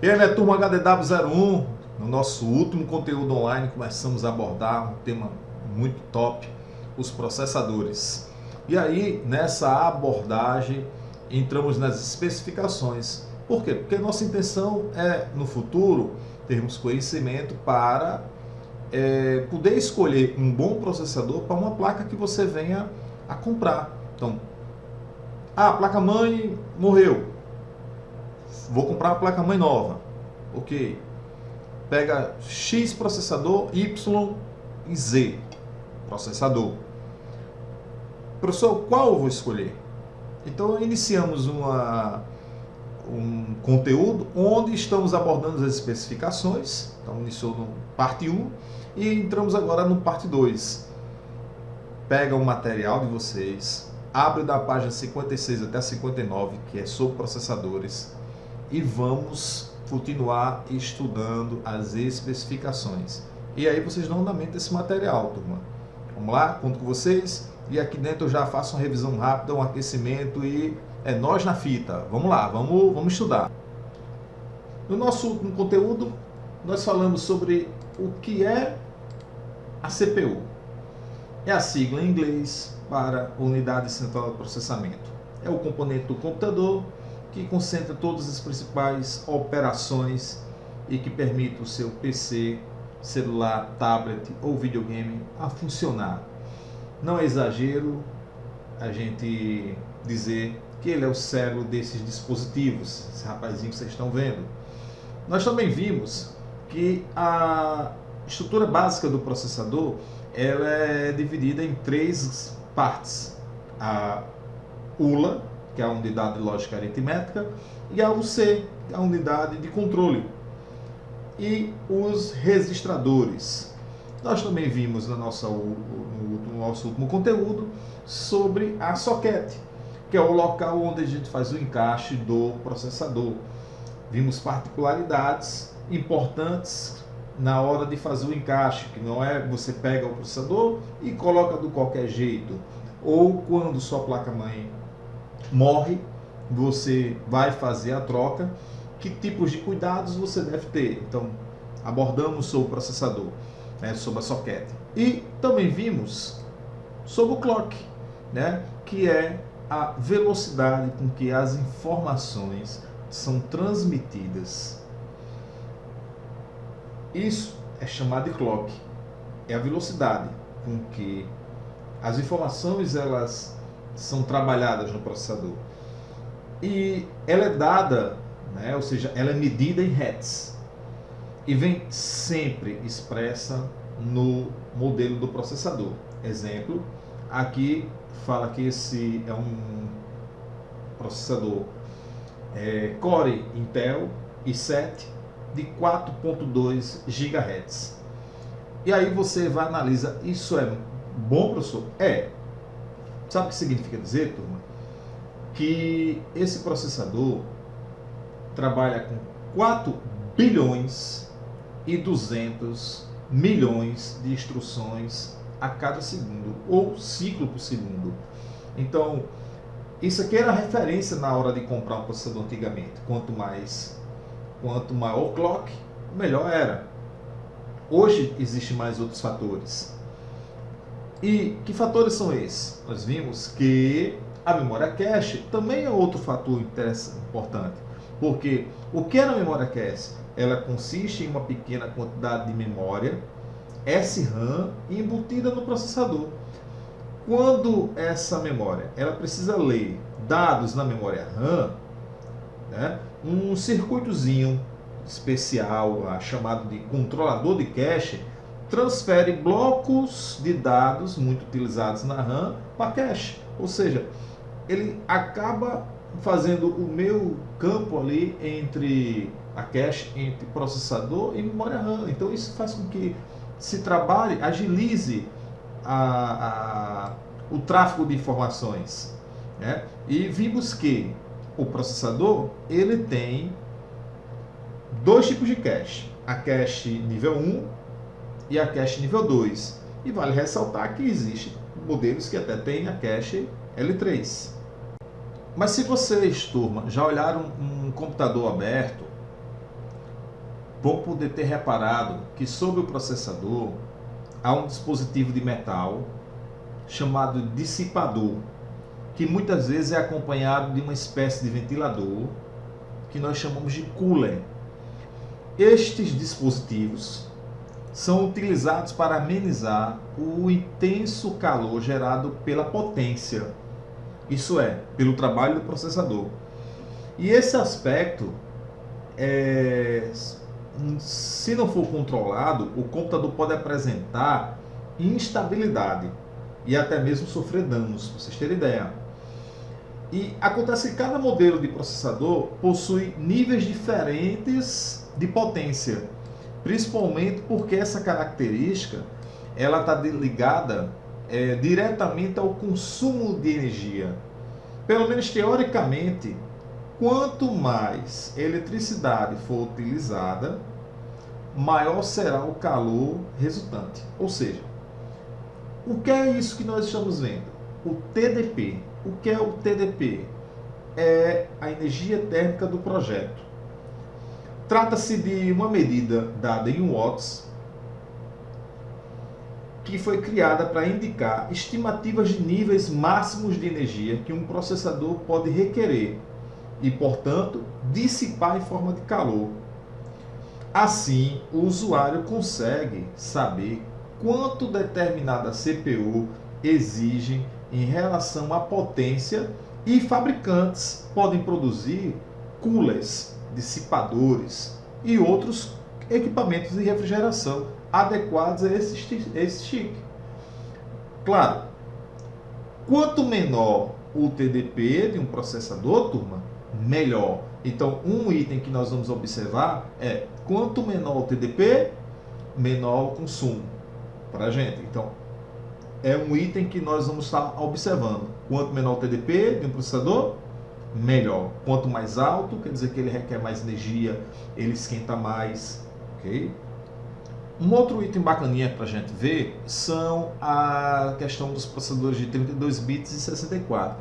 E aí, né, turma HDW01, no nosso último conteúdo online, começamos a abordar um tema muito top, os processadores. E aí, nessa abordagem, entramos nas especificações. Por quê? Porque nossa intenção é, no futuro, termos conhecimento para poder escolher um bom processador para uma placa que você venha a comprar. Então, a placa-mãe morreu, vou comprar uma placa-mãe nova. Ok. Pega X processador, Y e Z processador. Professor, qual eu vou escolher? Então, iniciamos um conteúdo onde estamos abordando as especificações. Então, iniciou no parte 1 e entramos agora no parte 2. Pega o material de vocês, abre da página 56 até a 59, que é sobre processadores, e vamos continuar estudando as especificações. E aí vocês dão andamento desse material, turma. Vamos lá, conto com vocês. E aqui dentro eu já faço uma revisão rápida, um aquecimento e é nós na fita. Vamos lá, vamos estudar. No nosso último conteúdo, nós falamos sobre o que é a CPU. É a sigla em inglês para Unidade Central de Processamento. É o componente do computador que concentra todas as principais operações e que permite o seu PC, celular, tablet ou videogame a funcionar. Não é exagero a gente dizer que ele é o cérebro desses dispositivos, esse rapazinho que vocês estão vendo. Nós também vimos que a estrutura básica do processador ela é dividida em três partes: a ULA, que é a unidade de lógica aritmética, e a UC, que é a unidade de controle, e os registradores. Nós também vimos no nosso último conteúdo sobre a soquete, que é o local onde a gente faz o encaixe do processador. Vimos particularidades importantes na hora de fazer o encaixe, que não é você pega o processador e coloca do qualquer jeito, ou quando sua placa-mãe morre, você vai fazer a troca, que tipos de cuidados você deve ter. Então, abordamos sobre o processador, sobre a soquete. E também vimos sobre o clock, que é a velocidade com que as informações são transmitidas. Isso é chamado de clock. É a velocidade com que as informações elas são trabalhadas no processador. E ela é dada, ou seja, ela é medida em hertz. E vem sempre expressa no modelo do processador. Exemplo, aqui fala que esse é um processador Core Intel i7 de 4.2 GHz. E aí você vai analisar, isso é bom, professor? É. Sabe o que significa dizer, turma? Que esse processador trabalha com 4 bilhões e 200 milhões de instruções a cada segundo, ou ciclo por segundo. Então, isso aqui era a referência na hora de comprar um processador antigamente. Quanto maior o clock, melhor era. Hoje existem mais outros fatores. E que fatores são esses? Nós vimos que a memória cache também é outro fator importante. Porque o que é a memória cache? Ela consiste em uma pequena quantidade de memória SRAM embutida no processador. Quando essa memória ela precisa ler dados na memória RAM, um circuitozinho especial chamado de controlador de cache transfere blocos de dados muito utilizados na RAM para cache. Ou seja, ele acaba fazendo o meio campo ali entre a cache, entre processador e memória RAM. Então isso faz com que se trabalhe, agilize o tráfego de informações. E vimos que o processador ele tem dois tipos de cache: a cache nível 1 e a cache nível 2. E vale ressaltar que existem modelos que até têm a cache L3. Mas se vocês, turma, já olharam um computador aberto, vão poder ter reparado que sobre o processador há um dispositivo de metal chamado dissipador, que muitas vezes é acompanhado de uma espécie de ventilador que nós chamamos de cooler. Estes dispositivos são utilizados para amenizar o intenso calor gerado pela potência, isso é, pelo trabalho do processador. E esse aspecto, se não for controlado, o computador pode apresentar instabilidade e até mesmo sofrer danos, para vocês terem ideia. E acontece que cada modelo de processador possui níveis diferentes de potência, principalmente porque essa característica ela está ligada diretamente ao consumo de energia. Pelo menos teoricamente, quanto mais eletricidade for utilizada, maior será o calor resultante. Ou seja, o que é isso que nós estamos vendo? O TDP. O que é o TDP? É a energia térmica do projeto. Trata-se de uma medida dada em watts que foi criada para indicar estimativas de níveis máximos de energia que um processador pode requerer e, portanto, dissipar em forma de calor. Assim, o usuário consegue saber quanto determinada CPU exige em relação à potência e fabricantes podem produzir coolers, dissipadores e outros equipamentos de refrigeração adequados a esse chip. Claro, quanto menor o TDP de um processador, turma, melhor. Então, um item que nós vamos observar é quanto menor o TDP, menor o consumo para a gente. Então, é um item que nós vamos estar observando. Quanto menor o TDP de um processador, melhor. Quanto mais alto, quer dizer que ele requer mais energia, ele esquenta mais, ok? Um outro item bacaninha para a gente ver são a questão dos processadores de 32 bits e 64.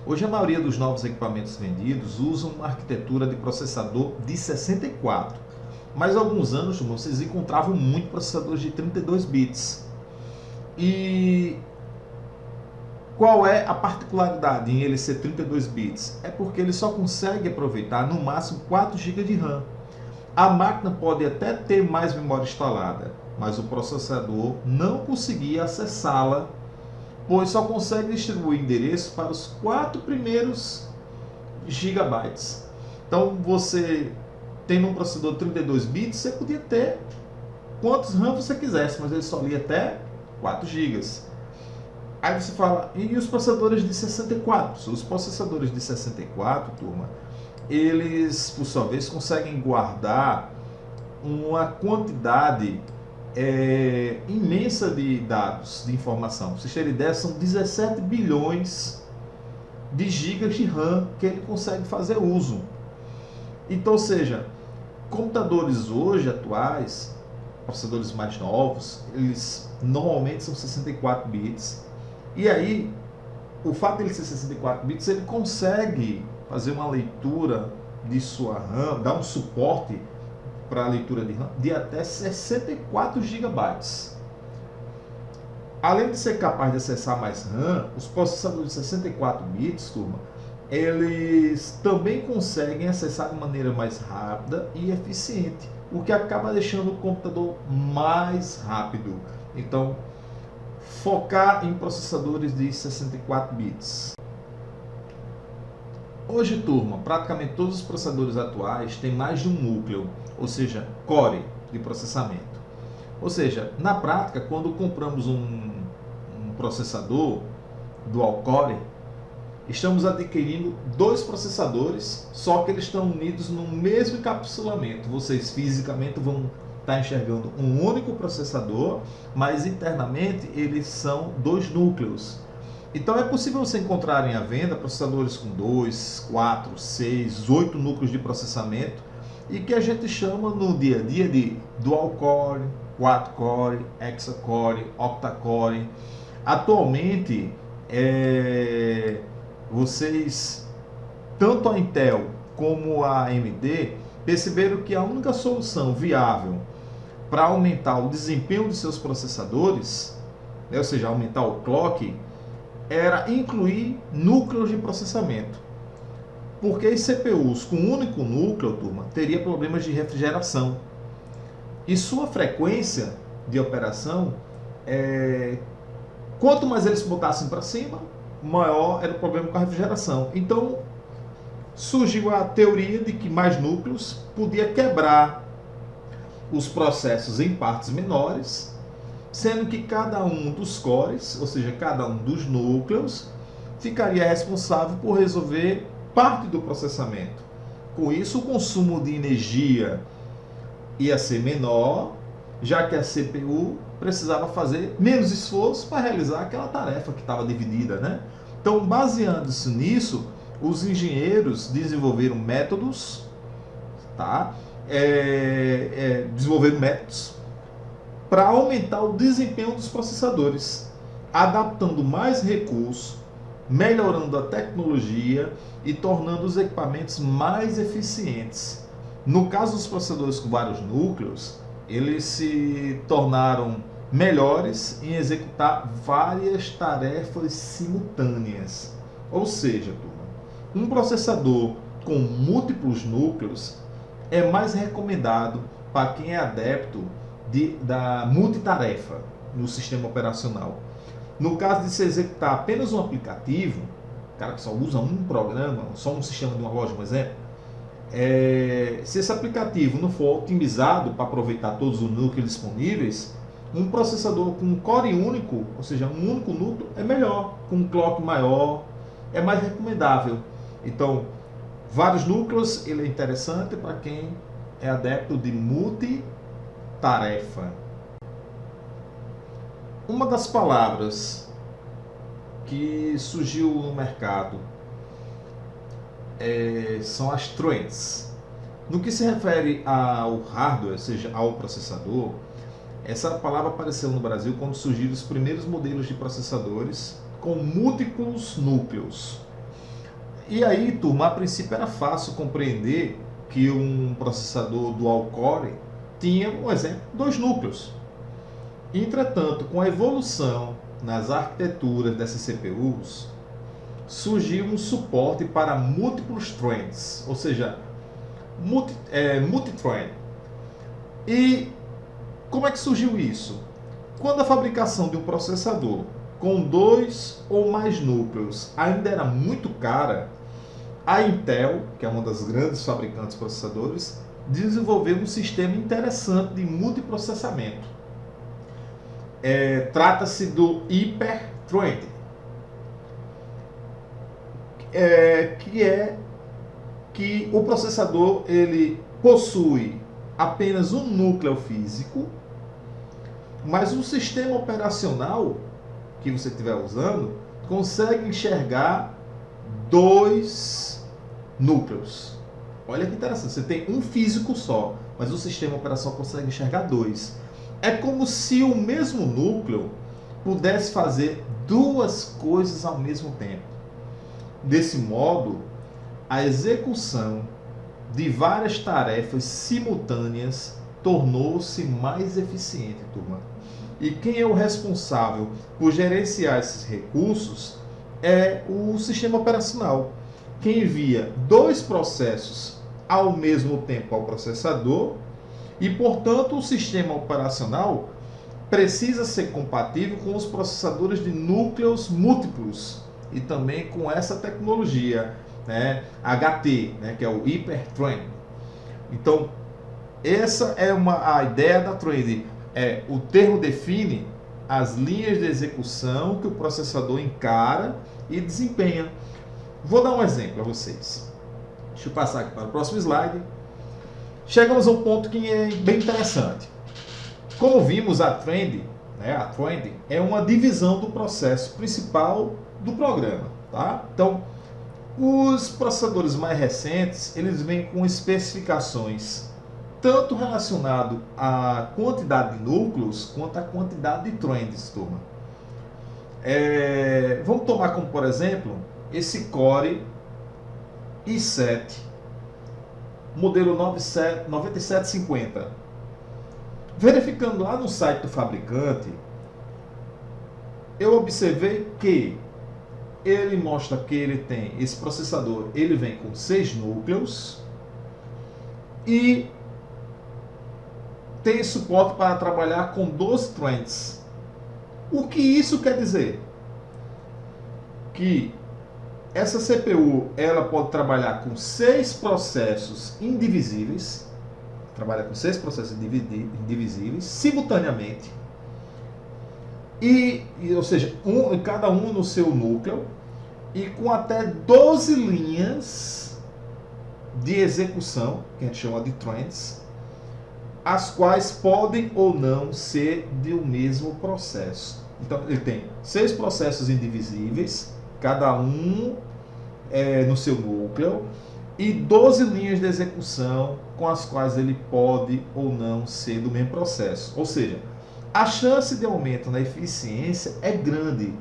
Hoje a maioria dos novos equipamentos vendidos usam uma arquitetura de processador de 64. Mas há alguns anos vocês encontravam muito processadores de 32 bits. E qual é a particularidade em ele ser 32 bits? É porque ele só consegue aproveitar no máximo 4 GB de RAM. A máquina pode até ter mais memória instalada, mas o processador não conseguia acessá-la, pois só consegue distribuir endereço para os 4 primeiros gigabytes. Então, você tendo um processador de 32 bits, você podia ter quantos RAM você quisesse, mas ele só lia até 4 GB. Aí você fala, e os processadores de 64? Os processadores de 64, turma, eles, por sua vez, conseguem guardar uma quantidade imensa de dados, de informação. Pra vocês terem ideia, são 17 bilhões de gigas de RAM que ele consegue fazer uso. Então, ou seja, computadores hoje atuais, processadores mais novos, eles normalmente são 64 bits. E aí, o fato de ele ser 64 bits, ele consegue fazer uma leitura de sua RAM, dar um suporte para a leitura de RAM de até 64 GB. Além de ser capaz de acessar mais RAM, os processadores de 64 bits, turma, eles também conseguem acessar de maneira mais rápida e eficiente, o que acaba deixando o computador mais rápido. Então, focar em processadores de 64 bits. Hoje, turma, praticamente todos os processadores atuais têm mais de um núcleo, ou seja, core de processamento. Ou seja, na prática, quando compramos um processador dual core, estamos adquirindo 2 processadores, só que eles estão unidos no mesmo encapsulamento. Vocês fisicamente vão estar enxergando um único processador, mas internamente eles são 2 núcleos. Então é possível você encontrar à venda processadores com 2, 4, 6, 8 núcleos de processamento e que a gente chama no dia a dia de dual core, quad core, hexa-core, octa-core. Atualmente, vocês, tanto a Intel como a AMD, perceberam que a única solução viável para aumentar o desempenho de seus processadores, né, ou seja, aumentar o clock, era incluir núcleos de processamento. Porque as CPUs com um único núcleo, turma, teria problemas de refrigeração. E sua frequência de operação, quanto mais eles botassem para cima, maior era o problema com a refrigeração. Então, surgiu a teoria de que mais núcleos podia quebrar os processos em partes menores, sendo que cada um dos cores, ou seja, cada um dos núcleos, ficaria responsável por resolver parte do processamento. Com isso, o consumo de energia ia ser menor, já que a CPU precisava fazer menos esforço para realizar aquela tarefa que estava dividida, né? Então, baseando-se nisso, os engenheiros desenvolveram métodos, tá? Desenvolveram métodos para aumentar o desempenho dos processadores, adaptando mais recursos, melhorando a tecnologia e tornando os equipamentos mais eficientes. No caso dos processadores com vários núcleos, eles se tornaram melhores em executar várias tarefas simultâneas. Ou seja, turma, um processador com múltiplos núcleos é mais recomendado para quem é adepto da multitarefa no sistema operacional. No caso de se executar apenas um aplicativo, o cara que só usa um programa, só um sistema de uma loja, um exemplo, se esse aplicativo não for otimizado para aproveitar todos os núcleos disponíveis, um processador com um core único, ou seja, um único núcleo, é melhor, com um clock maior, é mais recomendável. Então, vários núcleos, ele é interessante para quem é adepto de multitarefa. Uma das palavras que surgiu no mercado são as trends. No que se refere ao hardware, ou seja, ao processador, essa palavra apareceu no Brasil quando surgiram os primeiros modelos de processadores com múltiplos núcleos. E aí, turma, a princípio era fácil compreender que um processador dual core tinha, por exemplo, 2 núcleos. Entretanto, com a evolução nas arquiteturas dessas CPUs, surgiu um suporte para múltiplos threads, ou seja, multithread. E como é que surgiu isso? Quando a fabricação de um processador com 2 ou mais núcleos ainda era muito cara, a Intel, que é uma das grandes fabricantes de processadores, desenvolveu um sistema interessante de multiprocessamento. Trata-se do Hyper-Thread, que o processador ele possui apenas um núcleo físico, mas o sistema operacional que você estiver usando consegue enxergar 2 núcleos. Olha que interessante, você tem um físico só, mas o sistema operacional consegue enxergar 2. É como se o mesmo núcleo pudesse fazer 2 coisas ao mesmo tempo. Desse modo, a execução de várias tarefas simultâneas tornou-se mais eficiente, turma. E quem é o responsável por gerenciar esses recursos é o sistema operacional, que envia 2 processos ao mesmo tempo ao processador e, portanto, o sistema operacional precisa ser compatível com os processadores de núcleos múltiplos e também com essa tecnologia, né, HT, né, que é o Hyper-Thread. Então, essa é a ideia da thread. O termo define as linhas de execução que o processador encara e desempenha. Vou dar um exemplo a vocês. Deixa eu passar aqui para o próximo slide. Chegamos a um ponto que é bem interessante. Como vimos, a thread é uma divisão do processo principal do programa, tá? Então, os processadores mais recentes, eles vêm com especificações tanto relacionado à quantidade de núcleos quanto à quantidade de threads, turma. Vamos tomar como, por exemplo, esse Core i7 modelo 9750. Verificando lá no site do fabricante, eu observei que ele mostra que ele tem esse processador, ele vem com 6 núcleos e tem suporte para trabalhar com 12 threads. O que isso quer dizer? Que essa CPU ela pode trabalhar com 6 processos indivisíveis, indivisíveis simultaneamente, ou seja, cada um no seu núcleo, e com até 12 linhas de execução, que a gente chama de threads, as quais podem ou não ser do mesmo processo. Então ele tem 6 processos indivisíveis, cada um no seu núcleo, e 12 linhas de execução com as quais ele pode ou não ser do mesmo processo. Ou seja, a chance de aumento na eficiência é grande,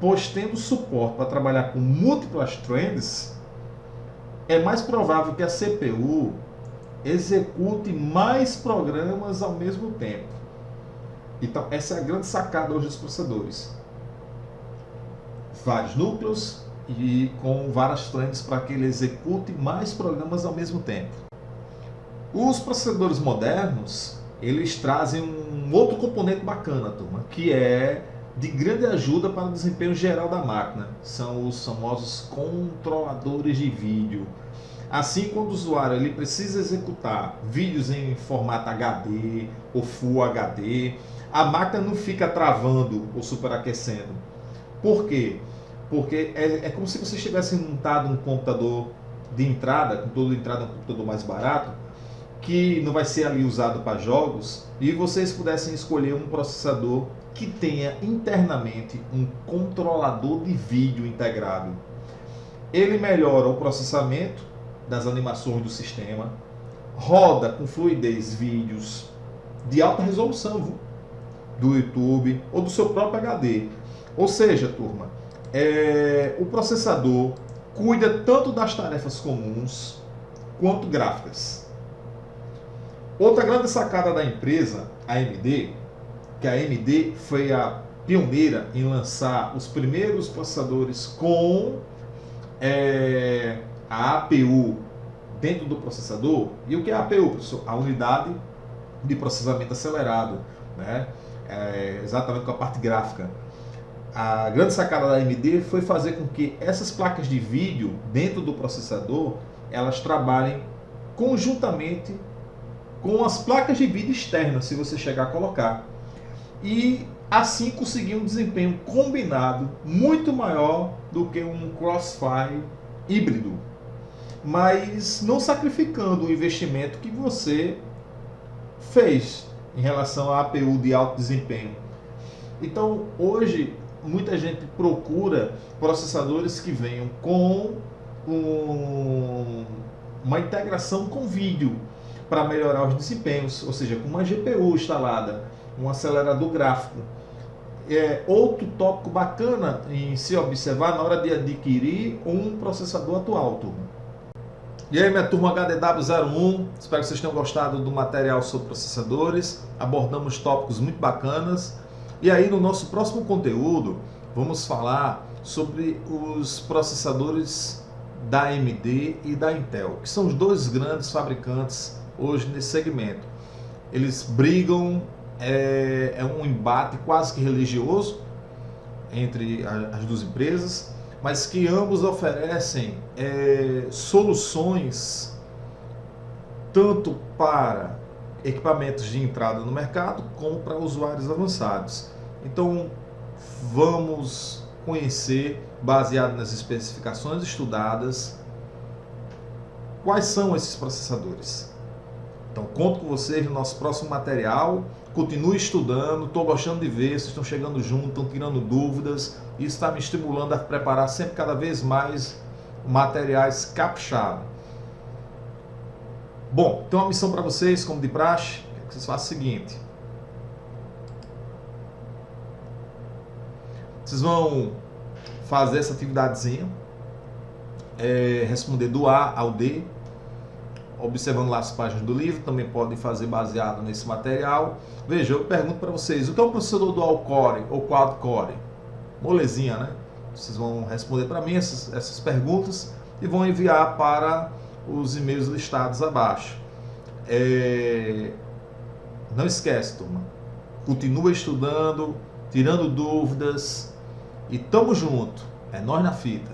pois tendo suporte para trabalhar com múltiplas threads, é mais provável que a CPU execute mais programas ao mesmo tempo. Então, essa é a grande sacada hoje dos processadores. Vários núcleos e com várias threads para que ele execute mais programas ao mesmo tempo. Os processadores modernos, eles trazem um outro componente bacana, turma, que é de grande ajuda para o desempenho geral da máquina. São os famosos controladores de vídeo. Assim, quando o usuário ele precisa executar vídeos em formato HD ou Full HD, a máquina não fica travando ou superaquecendo. Por quê? Porque é como se você tivesse montado um computador de entrada, com toda entrada um computador mais barato, que não vai ser ali usado para jogos, e vocês pudessem escolher um processador que tenha internamente um controlador de vídeo integrado. Ele melhora o processamento das animações do sistema, roda com fluidez vídeos de alta resolução do YouTube ou do seu próprio HD. Ou seja, turma, o processador cuida tanto das tarefas comuns quanto gráficas. Outra grande sacada da empresa, a AMD, que a AMD foi a pioneira em lançar os primeiros processadores com a APU dentro do processador. E o que é a APU, professor? A unidade de processamento acelerado, né? Exatamente com a parte gráfica. A grande sacada da AMD foi fazer com que essas placas de vídeo dentro do processador, elas trabalhem conjuntamente com as placas de vídeo externas, se você chegar a colocar. E assim conseguir um desempenho combinado muito maior do que um Crossfire híbrido, mas não sacrificando o investimento que você fez em relação à APU de alto desempenho. Então, hoje, muita gente procura processadores que venham com uma integração com vídeo para melhorar os desempenhos, ou seja, com uma GPU instalada, um acelerador gráfico. Outro tópico bacana em se observar na hora de adquirir um processador atual, turma. E aí, minha turma HDW01, espero que vocês tenham gostado do material sobre processadores. Abordamos tópicos muito bacanas. E aí, no nosso próximo conteúdo, vamos falar sobre os processadores da AMD e da Intel, que são os dois grandes fabricantes hoje nesse segmento. Eles brigam, é um embate quase que religioso entre as duas empresas, mas que ambos oferecem soluções tanto para equipamentos de entrada no mercado como para usuários avançados. Então vamos conhecer, baseado nas especificações estudadas, quais são esses processadores. Então conto com vocês no nosso próximo material. Continue estudando, estou gostando de ver, vocês estão chegando junto, estão tirando dúvidas. Isso está me estimulando a preparar sempre cada vez mais materiais caprichados. Bom, tem uma missão para vocês, como de praxe, que vocês façam o seguinte. Vocês vão fazer essa atividadezinha, responder do A ao D, observando lá as páginas do livro, também podem fazer baseado nesse material. Veja, eu pergunto para vocês, o que é um processador dual core ou quad core? Molezinha, né? Vocês vão responder para mim essas perguntas e vão enviar para os e-mails listados abaixo. Não esquece, turma. Continua estudando, tirando dúvidas e tamo junto. É nós na fita.